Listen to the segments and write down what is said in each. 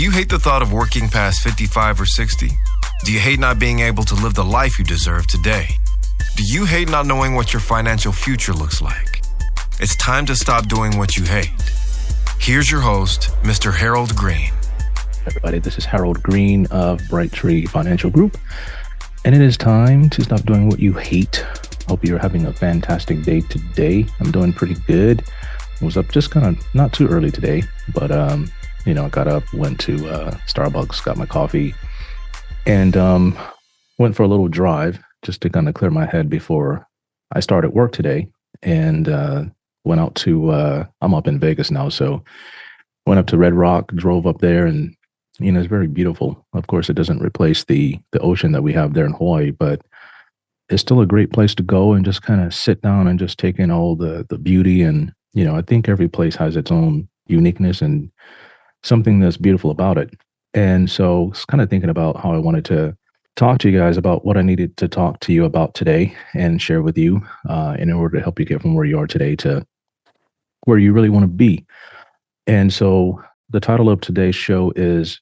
Do you hate the thought of working past 55 or 60? Do you hate not being able to live the life you deserve today? Do you hate not knowing what your financial future looks like? It's time to stop doing what you hate. Here's your host, Mr. Harold Green. Everybody, this is Harold Green of Bright Tree Financial Group, and it is time to stop doing what you hate. Hope you're having a fantastic day today. I'm doing pretty good. I was up just kind of not too early today, but I got up, went to Starbucks, got my coffee, and went for a little drive just to kind of clear my head before I started work today. And went out to, I'm up in Vegas now, so went up to Red Rock, drove up there, and it's very beautiful. Of course, it doesn't replace the ocean that we have there in Hawaii, but it's still a great place to go and just kind of sit down and just take in all the beauty. And I think every place has its own uniqueness and something that's beautiful about it. And so I was kind of thinking about how I wanted to talk to you guys about what I needed to talk to you about today and share with you in order to help you get from where you are today to where you really want to be. And so the title of today's show is,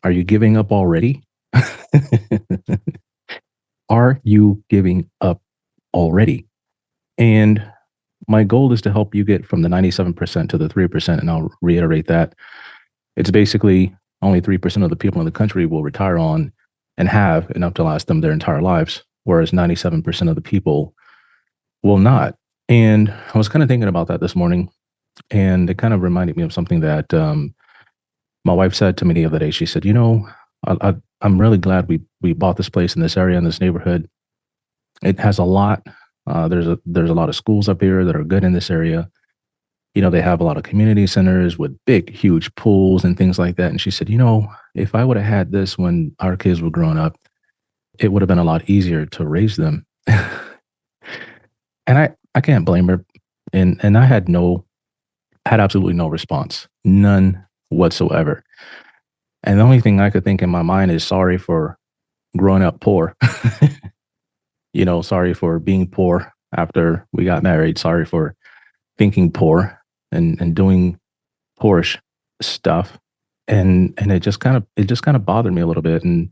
Are You Giving Up Already? Are you giving up already? And my goal is to help you get from the 97% to the 3%. And I'll reiterate that. It's basically only 3% of the people in the country will retire on and have enough to last them their entire lives, whereas 97% of the people will not. And I was kind of thinking about that this morning, and it kind of reminded me of something that my wife said to me the other day. She said, I'm really glad we bought this place in this area, in this neighborhood. It has a lot. There's a lot of schools up here that are good in this area. They have a lot of community centers with big, huge pools and things like that. And she said, if I would have had this when our kids were growing up, it would have been a lot easier to raise them. And I can't blame her. And I had absolutely no response, none whatsoever. And the only thing I could think in my mind is sorry for growing up poor. Sorry for being poor after we got married. Sorry for thinking poor and doing poorish stuff. And it just kind of bothered me a little bit. And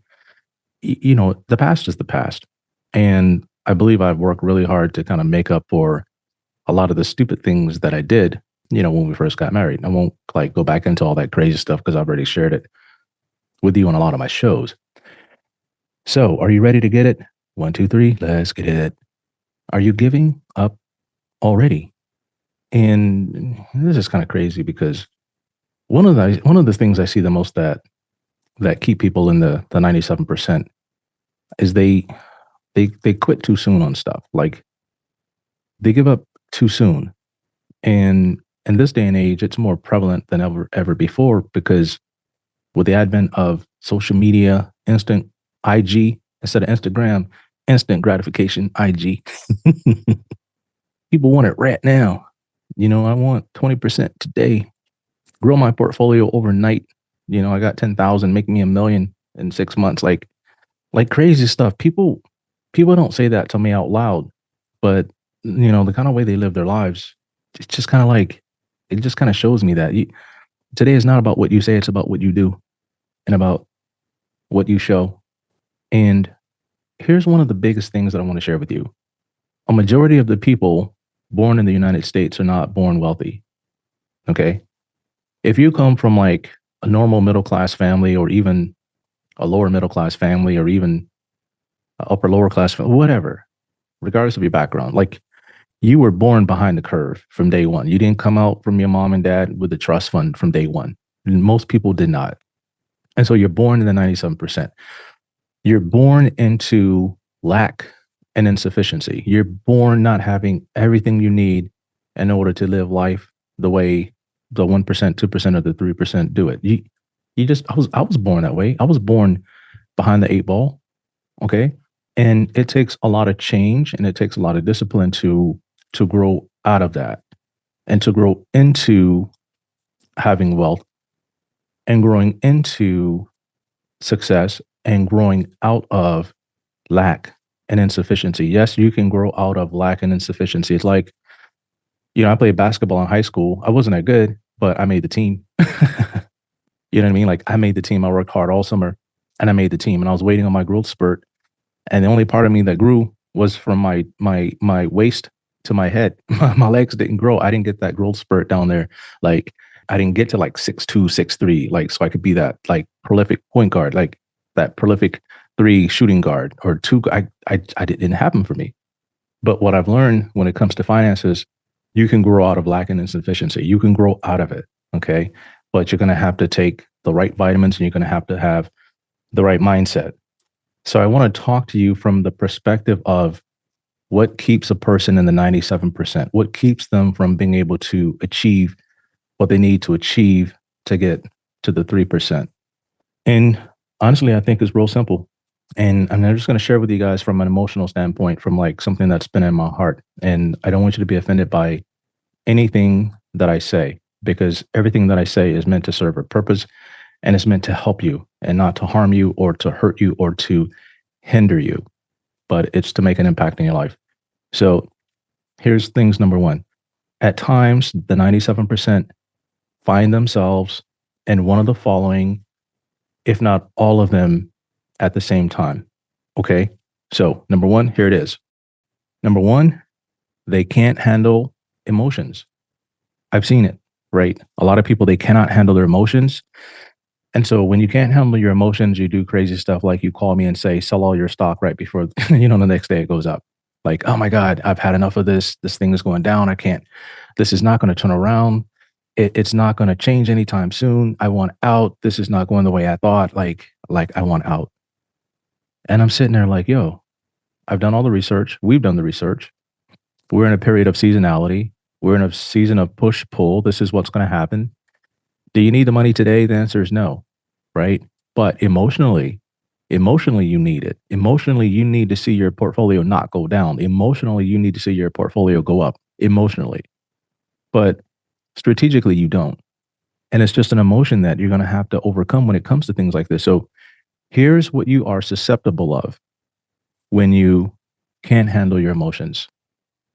the past is the past. And I believe I've worked really hard to kind of make up for a lot of the stupid things that I did, when we first got married. I won't go back into all that crazy stuff because I've already shared it with you on a lot of my shows. So are you ready to get it? 1, 2, 3, let's get it. Are you giving up already? And this is kind of crazy because one of the things I see the most that keep people in the 97% is they quit too soon on stuff. Like they give up too soon. And in this day and age, it's more prevalent than ever before, because with the advent of social media, instant IG instead of Instagram, instant gratification, IG. People want it right now. I want 20% today. Grow my portfolio overnight. I got 10,000, make me $1 million in 6 months. Like crazy stuff. People don't say that to me out loud, but the kind of way they live their lives, it's just kind of it just kind of shows me that today is not about what you say, it's about what you do and about what you show. And here's one of the biggest things that I want to share with you. A majority of the people born in the United States are not born wealthy. Okay. If you come from a normal middle-class family, or even a lower middle-class family, or even upper lower class, whatever, regardless of your background, you were born behind the curve from day one. You didn't come out from your mom and dad with a trust fund from day one. Most people did not. And so you're born in the 97%. You're born into lack and insufficiency. You're born not having everything you need in order to live life the way the 1%, 2%, or the 3% do it. I was born that way. I was born behind the 8 ball. Okay. And it takes a lot of change, and it takes a lot of discipline to grow out of that, and to grow into having wealth, and growing into success, and growing out of lack and insufficiency. Yes, you can grow out of lack and insufficiency. It's like, I played basketball in high school. I wasn't that good, but I made the team. You know what I mean? Like I made the team. I worked hard all summer and I made the team and I was waiting on my growth spurt. And the only part of me that grew was from my waist to my head. My legs didn't grow. I didn't get that growth spurt down there. Like I didn't get to like 6'2", 6'3", like so I could be that like prolific point guard, like that prolific 3 shooting guard or 2. I didn't happen for me. But what I've learned when it comes to finances, you can grow out of lack and insufficiency. You can grow out of it. Okay. But you're going to have to take the right vitamins and you're going to have the right mindset. So I want to talk to you from the perspective of what keeps a person in the 97%, what keeps them from being able to achieve what they need to achieve to get to the 3%. And honestly, I think it's real simple. And I'm just going to share with you guys from an emotional standpoint, from like something that's been in my heart. And I don't want you to be offended by anything that I say, because everything that I say is meant to serve a purpose and it's meant to help you and not to harm you or to hurt you or to hinder you, but it's to make an impact in your life. So here's things number one. At times, the 97% find themselves in one of the following, if not all of them, at the same time. Okay. So number one, here it is. Number one, they can't handle emotions. I've seen it, right? A lot of people, they cannot handle their emotions. And so when you can't handle your emotions, you do crazy stuff like you call me and say, sell all your stock right before, the next day it goes up. Like, oh my God, I've had enough of this. This thing is going down. I can't, this is not going to turn around. It's not going to change anytime soon. I want out. This is not going the way I thought. Like I want out. And I'm sitting there like, yo, I've done all the research. We've done the research. We're in a period of seasonality. We're in a season of push pull. This is what's going to happen. Do you need the money today? The answer is no, right? But emotionally, you need it. Emotionally, you need to see your portfolio not go down. Emotionally, you need to see your portfolio go up emotionally. But strategically, you don't. And it's just an emotion that you're going to have to overcome when it comes to things like this. So here's what you are susceptible of when you can't handle your emotions.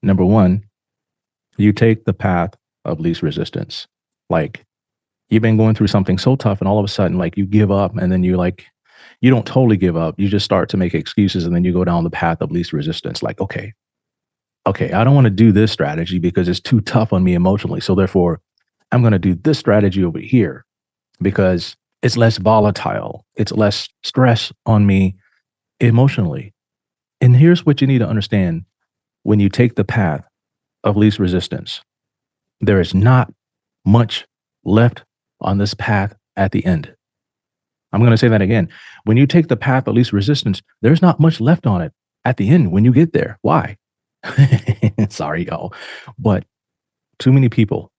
Number one, you take the path of least resistance. Like you've been going through something so tough and all of a sudden, like you give up and then you don't totally give up. You just start to make excuses and then you go down the path of least resistance. Like, okay, I don't want to do this strategy because it's too tough on me emotionally. So therefore, I'm going to do this strategy over here because it's less volatile. It's less stress on me emotionally. And here's what you need to understand when you take the path of least resistance. There is not much left on this path at the end. I'm going to say that again. When you take the path of least resistance, there's not much left on it at the end when you get there. Why? Sorry, y'all. But too many people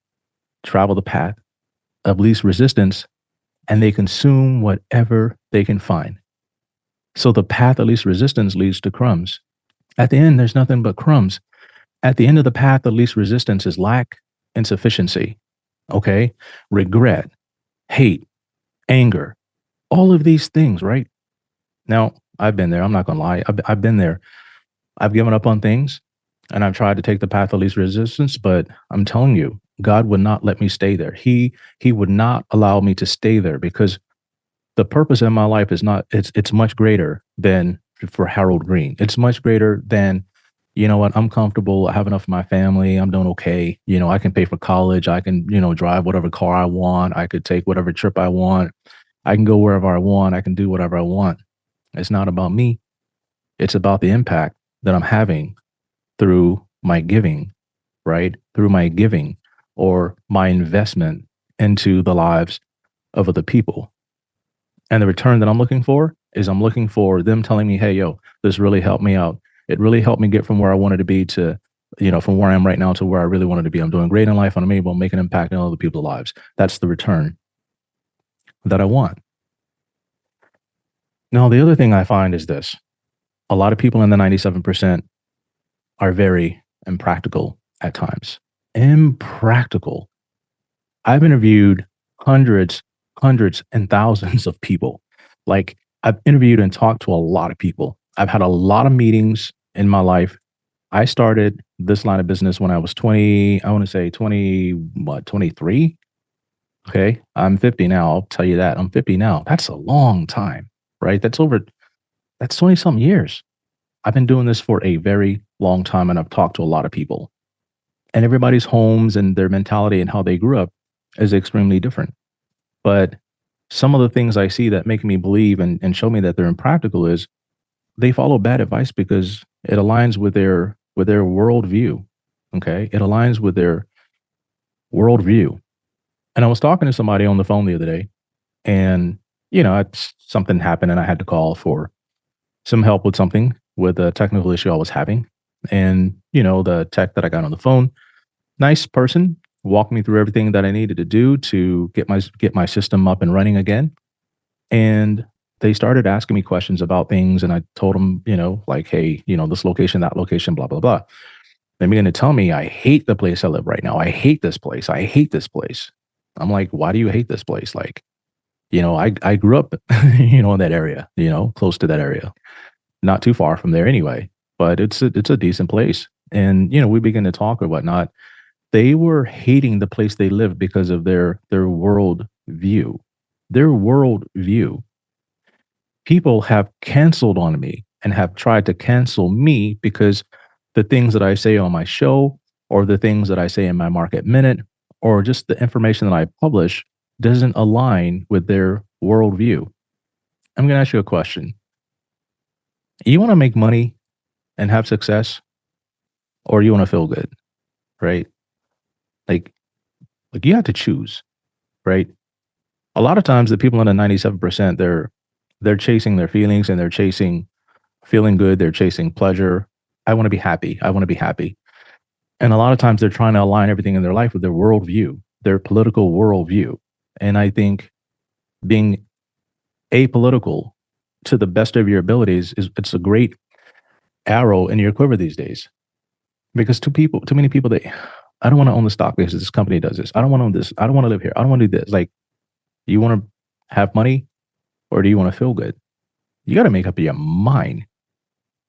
travel the path of least resistance and they consume whatever they can find. So the path of least resistance leads to crumbs. At the end, there's nothing but crumbs. At the end of the path of least resistance is lack, insufficiency, okay? Regret, hate, anger, all of these things, right? Now, I've been there. I'm not going to lie. I've been there. I've given up on things and I've tried to take the path of least resistance, but I'm telling you, God would not let me stay there. He would not allow me to stay there because the purpose in my life is not, it's much greater than for Harold Green. It's much greater than, you know what, I'm comfortable. I have enough for my family. I'm doing okay. I can pay for college. I can, drive whatever car I want. I could take whatever trip I want. I can go wherever I want. I can do whatever I want. It's not about me. It's about the impact that I'm having through my giving, right? Through my giving or my investment into the lives of other people. And the return that I'm looking for is I'm looking for them telling me, hey, yo, this really helped me out. It really helped me get from where I wanted to be to, from where I am right now to where I really wanted to be. I'm doing great in life and I'm able to make an impact in other people's lives. That's the return that I want. Now, the other thing I find is this. A lot of people in the 97% are very impractical at times. Impractical. I've interviewed hundreds and thousands of people. Like I've interviewed and talked to a lot of people. I've had a lot of meetings in my life. I started this line of business when I was 23. Okay. I'm 50 now. I'll tell you that. I'm 50 now. That's a long time, right? That's 20 some years. I've been doing this for a very long time and I've talked to a lot of people. And everybody's homes and their mentality and how they grew up is extremely different. But some of the things I see that make me believe and show me that they're impractical is they follow bad advice because it aligns with their worldview. Okay. It aligns with their worldview. And I was talking to somebody on the phone the other day, and something happened and I had to call for some help with something with a technical issue I was having. And, the tech that I got on the phone, nice person, walked me through everything that I needed to do to get my system up and running again. And they started asking me questions about things. And I told them, like, hey, this location, that location, blah, blah, blah. They began to tell me, I hate the place I live right now. I hate this place. I hate this place. I'm like, why do you hate this place? Like, I grew up, in that area, close to that area, not too far from there anyway, but it's a decent place. And, we began to talk or whatnot. They were hating the place they lived because of their world view. Their world view. People have canceled on me and have tried to cancel me because the things that I say on my show or the things that I say in my market minute or just the information that I publish doesn't align with their worldview. I'm going to ask you a question. You want to make money and have success, or you want to feel good, right? Like, you have to choose, right? A lot of times the people in the 97%, they're chasing their feelings and they're chasing feeling good. They're chasing pleasure. I want to be happy. I want to be happy. And a lot of times they're trying to align everything in their life with their worldview, their political worldview. And I think being apolitical to the best of your abilities it's a great arrow in your quiver these days. Because too many people, I don't want to own the stock because this company does this. I don't want to own this. I don't want to live here. I don't want to do this. Like, do you want to have money or do you want to feel good? You got to make up your mind.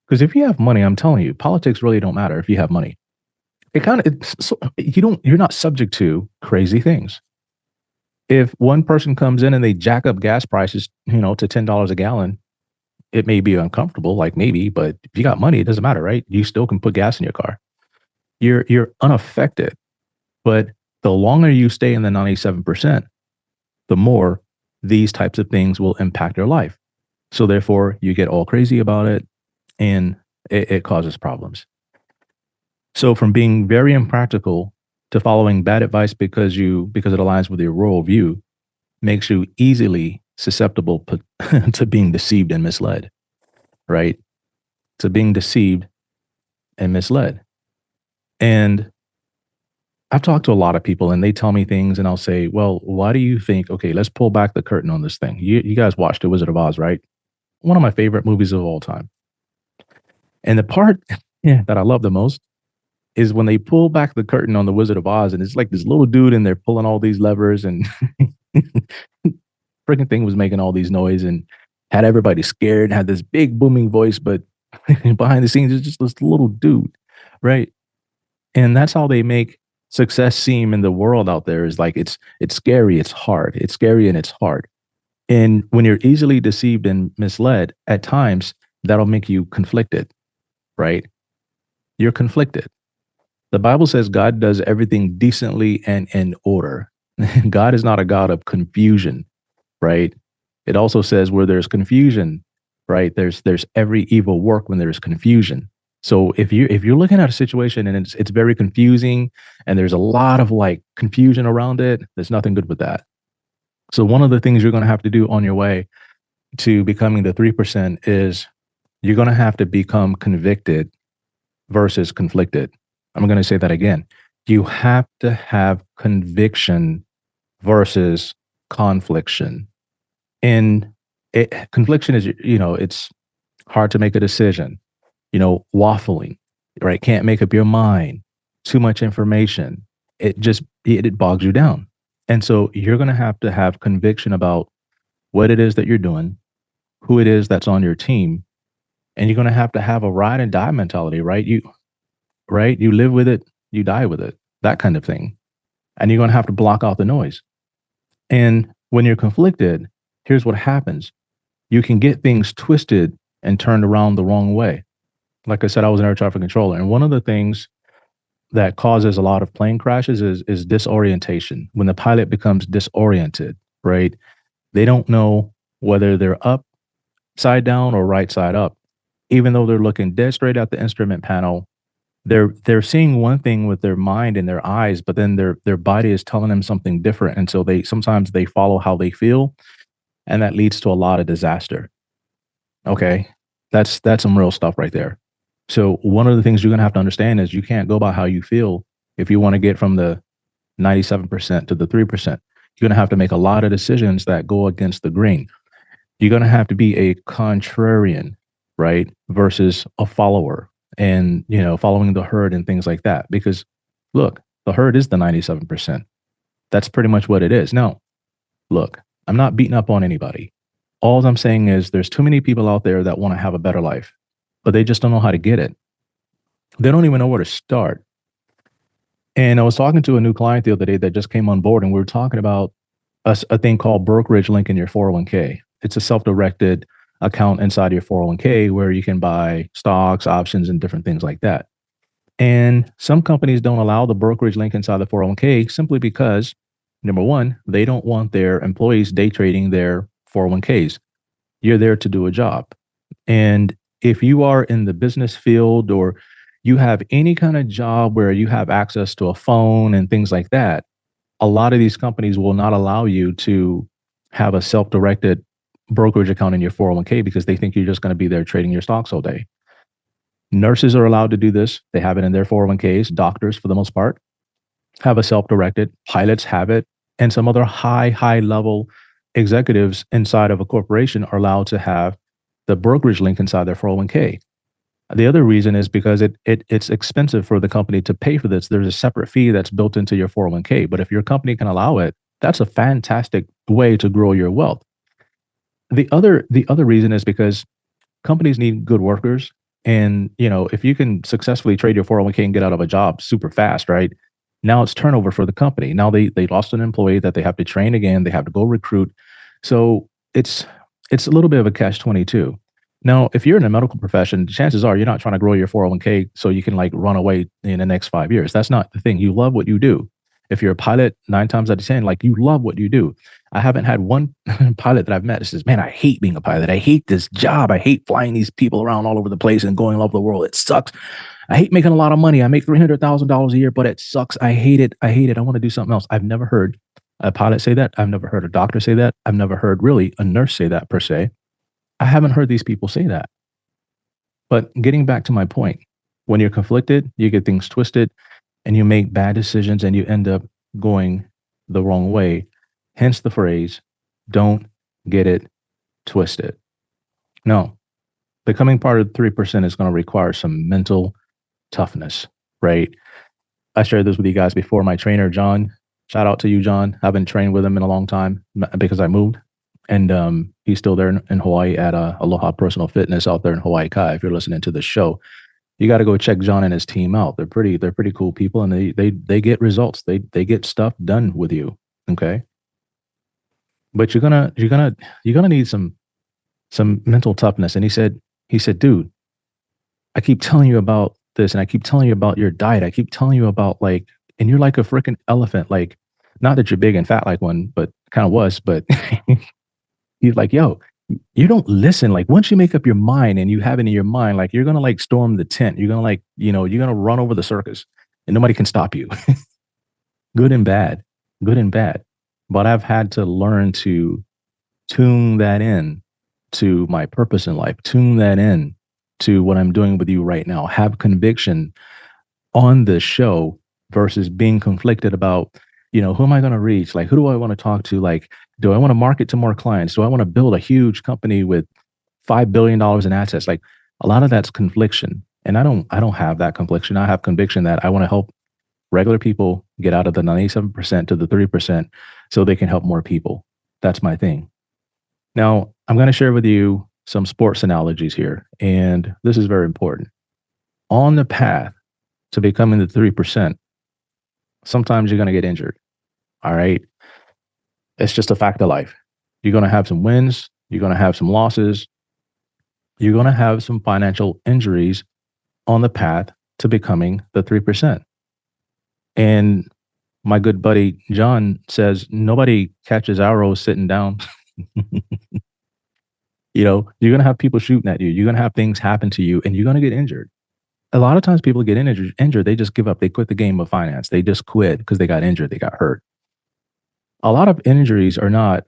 Because if you have money, I'm telling you, politics really don't matter if you have money. You're not subject to crazy things. If one person comes in and they jack up gas prices, to $10 a gallon, it may be uncomfortable, like maybe, but if you got money, it doesn't matter, right? You still can put gas in your car. You're unaffected. But the longer you stay in the 97%, the more these types of things will impact your life. So therefore, you get all crazy about it, and it causes problems. So from being very impractical to following bad advice because it aligns with your worldview makes you easily susceptible to being deceived and misled, right? To being deceived and misled. And I've talked to a lot of people and they tell me things and I'll say, well, why do you think, okay, let's pull back the curtain on this thing. You guys watched The Wizard of Oz, right? One of my favorite movies of all time. And the part that I love the most is when they pull back the curtain on The Wizard of Oz and it's like this little dude and they're pulling all these levers and freaking thing was making all these noise and had everybody scared, had this big booming voice, but behind the scenes it's just this little dude, right? And that's how they make success seem in the world out there is like it's scary, it's hard. It's scary and it's hard. And when you're easily deceived and misled, at times that'll make you conflicted, right? You're conflicted. The Bible says God does everything decently and in order. God is not a God of confusion, right? It also says where there's confusion, right? There's every evil work when there's confusion. So if you're looking at a situation and it's very confusing and there's a lot of like confusion around it, there's nothing good with that. So one of the things you're going to have to do on your way to becoming the 3% is you're going to have to become convicted versus conflicted. I'm going to say that again. You have to have conviction versus confliction. And confliction is, it's hard to make a decision, waffling, right? Can't make up your mind, too much information. It bogs you down. And so you're going to have conviction about what it is that you're doing, who it is that's on your team. And you're going to have a ride and die mentality, right? You live with it, you die with it, that kind of thing. And you're going to have to block out the noise. And when you're conflicted, here's what happens. You can get things twisted and turned around the wrong way. Like I said, I was an air traffic controller. And one of the things that causes a lot of plane crashes is disorientation. When the pilot becomes disoriented, right? They don't know whether they're upside down or right side up. Even though they're looking dead straight at the instrument panel, they're seeing one thing with their mind and their eyes, but then their body is telling them something different. And so they sometimes they follow how they feel, and that leads to a lot of disaster. Okay. That's some real stuff right there. So one of the things you're gonna have to understand is you can't go by how you feel if you want to get from the 97% to the 3%. You're gonna have to make a lot of decisions that go against the grain. You're gonna have to be a contrarian, right? Versus a follower and following the herd and things like that. Because look, the herd is the 97%. That's pretty much what it is. Now, look, I'm not beating up on anybody. All I'm saying is there's too many people out there that want to have a better life, but they just don't know how to get it. They don't even know where to start. And I was talking to a new client the other day that just came on board, and we were talking about a thing called brokerage link in your 401k. It's a self-directed account inside your 401k where you can buy stocks, options, and different things like that. And some companies don't allow the brokerage link inside the 401k simply because, number one, they don't want their employees day trading their 401ks. You're there to do a job. And if you are in the business field or you have any kind of job where you have access to a phone and things like that, a lot of these companies will not allow you to have a self-directed brokerage account in your 401k because they think you're just going to be there trading your stocks all day. Nurses are allowed to do this. They have it in their 401ks. Doctors, for the most part, have a self-directed. Pilots have it. And some other high level executives inside of a corporation are allowed to have the brokerage link inside their 401k. The other reason is because it's expensive for the company to pay for this. There's a separate fee that's built into your 401k. But if your company can allow it, that's a fantastic way to grow your wealth. The other reason is because companies need good workers. And if you can successfully trade your 401k and get out of a job super fast, right? Now it's turnover for the company. Now they lost an employee that they have to train again. They have to go recruit. So it's a little bit of a catch-22. Now, if you're in a medical profession, chances are you're not trying to grow your 401k so you can like run away in the next 5 years. That's not the thing. You love what you do. If you're a pilot, 9 times out of 10, like you love what you do. I haven't had one pilot that I've met that says, man, I hate being a pilot. I hate this job. I hate flying these people around all over the place and going all over the world. It sucks. I hate making a lot of money. I make $300,000 a year, but it sucks. I hate it. I want to do something else. I've never heard a pilot say that. I've never heard a doctor say that. I've never heard really a nurse say that per se. I haven't heard these people say that. But getting back to my point, when you're conflicted, you get things twisted and you make bad decisions and you end up going the wrong way. Hence the phrase, don't get it twisted. No, becoming part of the 3% is going to require some mental toughness, right? I shared this with you guys before. My trainer, John, shout out to you, John. I haven't trained with him in a long time because I moved. And he's still there in Hawaii at Aloha Personal Fitness out there in Hawaii Kai. If you're listening to the show, you got to go check John and his team out. They're pretty cool people, and they get results. They get stuff done with you. Okay, but you're gonna need some mental toughness. And he said, dude, I keep telling you about this, and I keep telling you about your diet. I keep telling you about and you're like a freaking elephant. Like, not that you're big and fat like one, but kind of was, but. He's like, yo, you don't listen. Like once you make up your mind and you have it in your mind, like you're going to like storm the tent. You're going to you're going to run over the circus and nobody can stop you. Good and bad. But I've had to learn to tune that in to my purpose in life, tune that in to what I'm doing with you right now, have conviction on the show versus being conflicted about, who am I going to reach? Like, who do I want to talk to? Like, do I want to market to more clients? Do I want to build a huge company with $5 billion in assets? Like a lot of that's confliction. And I don't have that confliction. I have conviction that I want to help regular people get out of the 97% to the 3% so they can help more people. That's my thing. Now, I'm going to share with you some sports analogies here. And this is very important. On the path to becoming the 3%, sometimes you're going to get injured. All right. It's just a fact of life. You're going to have some wins. You're going to have some losses. You're going to have some financial injuries on the path to becoming the 3%. And my good buddy John says, nobody catches arrows sitting down. You're going to have people shooting at you. You're going to have things happen to you, and you're going to get injured. A lot of times people get injured. They just give up. They quit the game of finance. They just quit because they got injured. They got hurt. A lot of injuries are not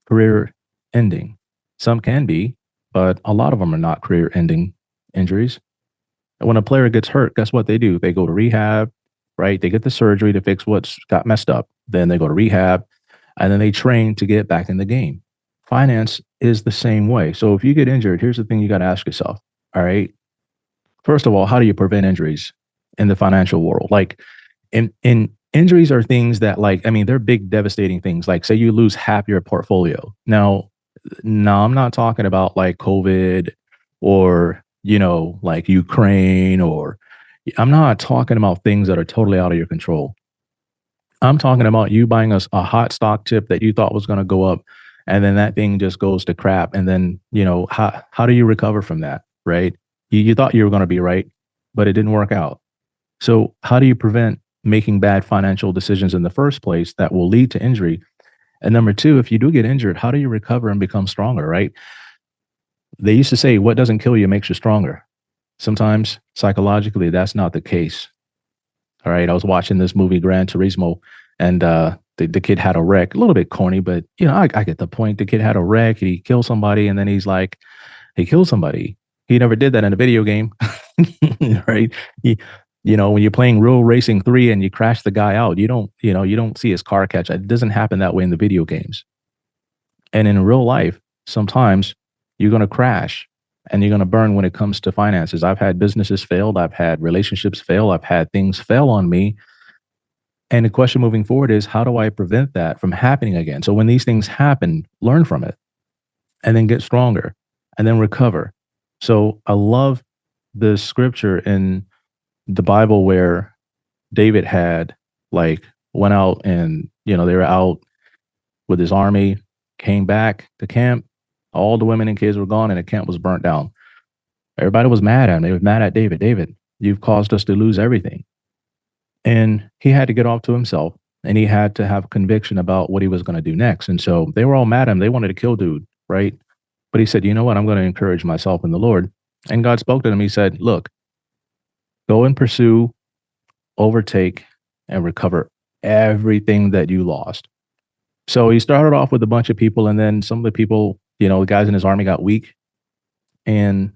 career ending. Some can be, but a lot of them are not career ending injuries. And when a player gets hurt, guess what they do? They go to rehab, right? They get the surgery to fix what's got messed up. Then they go to rehab, and then they train to get back in the game. Finance is the same way. So if you get injured, here's the thing you got to ask yourself. All right. First of all, how do you prevent injuries in the financial world? Like in injuries are things that they're big, devastating things. Like say you lose half your portfolio. Now I'm not talking about like COVID or, like Ukraine, or I'm not talking about things that are totally out of your control. I'm talking about you buying a hot stock tip that you thought was going to go up, and then that thing just goes to crap. And then, how do you recover from that? Right. You thought you were going to be right, but it didn't work out. So how do you prevent making bad financial decisions in the first place that will lead to injury? And number two, if you do get injured, how do you recover and become stronger, right? They used to say, what doesn't kill you makes you stronger. Sometimes psychologically, that's not the case. All right. I was watching this movie, Gran Turismo, and the kid had a wreck, a little bit corny, but I get the point. The kid had a wreck. He killed somebody, and then he's like, he killed somebody. He never did that in a video game, right? When you're playing Real Racing 3 and you crash the guy out, you don't see his car catch. It doesn't happen that way in the video games. And in real life, sometimes you're going to crash and you're going to burn when it comes to finances. I've had businesses failed. I've had relationships fail. I've had things fail on me. And the question moving forward is, how do I prevent that from happening again? So when these things happen, learn from it and then get stronger and then recover. So I love the scripture in the Bible where David had went out and, they were out with his army, came back to camp. All the women and kids were gone and the camp was burnt down. Everybody was mad at him. They were mad at David. David, you've caused us to lose everything. And he had to get off to himself, and he had to have conviction about what he was going to do next. And so they were all mad at him. They wanted to kill dude, right? But he said, you know what? I'm going to encourage myself in the Lord. And God spoke to him. He said, look, go and pursue, overtake, and recover everything that you lost. So he started off with a bunch of people, and then some of the people, the guys in his army got weak. And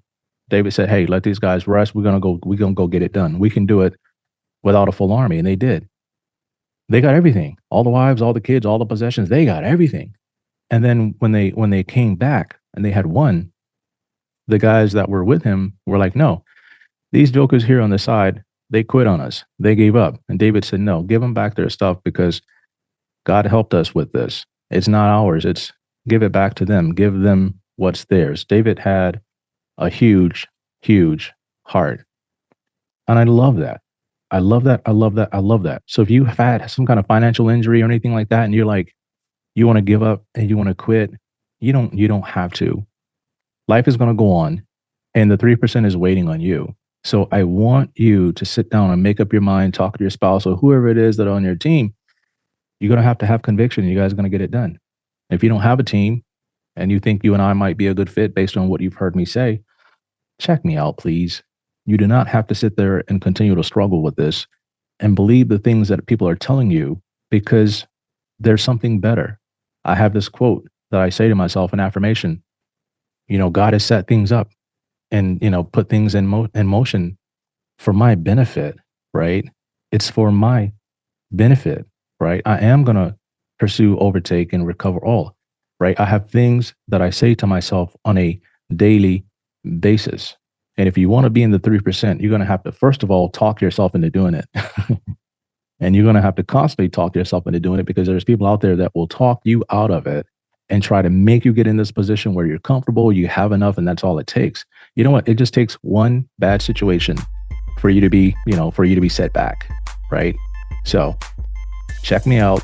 David said, hey, let these guys rest. We're going to go get it done. We can do it without a full army. And they did. They got everything. All the wives, all the kids, all the possessions, they got everything. And then when they came back and they had won, the guys that were with him were like, no, these jokers here on the side, they quit on us. They gave up. And David said, no, give them back their stuff because God helped us with this. It's not ours. It's give it back to them. Give them what's theirs. David had a huge, huge heart. And I love that. I love that. I love that. I love that. So if you have had some kind of financial injury or anything like that, and you're like, you want to give up and you want to quit, you don't have to. Life is going to go on, and the 3% is waiting on you. So I want you to sit down and make up your mind, talk to your spouse or whoever it is that are on your team. You're going to have conviction. You guys are going to get it done. If you don't have a team and you think you and I might be a good fit based on what you've heard me say, check me out, please. You do not have to sit there and continue to struggle with this and believe the things that people are telling you, because there's something better. I have this quote that I say to myself, an affirmation. God has set things up and, put things in motion for my benefit, right? It's for my benefit, right? I am going to pursue, overtake, and recover all, right? I have things that I say to myself on a daily basis. And if you want to be in the 3%, you're going to have to, first of all, talk yourself into doing it. And you're going to have to constantly talk yourself into doing it, because there's people out there that will talk you out of it and try to make you get in this position where you're comfortable, you have enough, and that's all it takes. You know what? It just takes one bad situation for you to be set back, right? So check me out.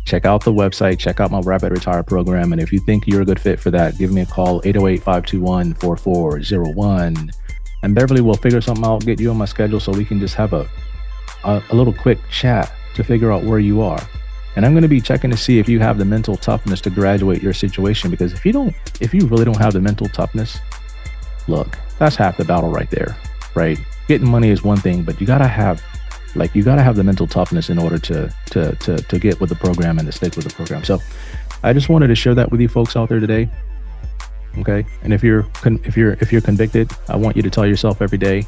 check out the website, check out my Rapid Retire program. And if you think you're a good fit for that, give me a call, 808-521-4401. And Beverly will figure something out, get you on my schedule so we can just have a little quick chat to figure out where you are. And I'm going to be checking to see if you have the mental toughness to graduate your situation, because if you really don't have the mental toughness, look, that's half the battle right there, right? Getting money is one thing, but you got to have the mental toughness in order to get with the program and to stick with the program. So I just wanted to share that with you folks out there today. Okay. And if you're convicted, I want you to tell yourself every day,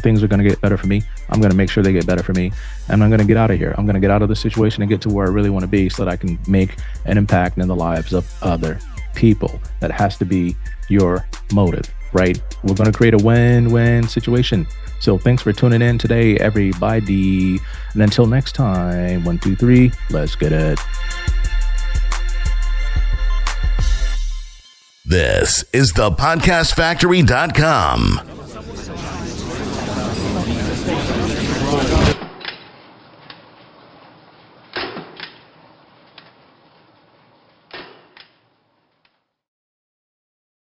things are going to get better for me. I'm going to make sure they get better for me. And I'm going to get out of here. I'm going to get out of the situation and get to where I really want to be so that I can make an impact in the lives of other people. That has to be your motive, right? We're going to create a win-win situation. So thanks for tuning in today, everybody. And until next time, 1, 2, 3, let's get it. This is thepodcastfactory.com.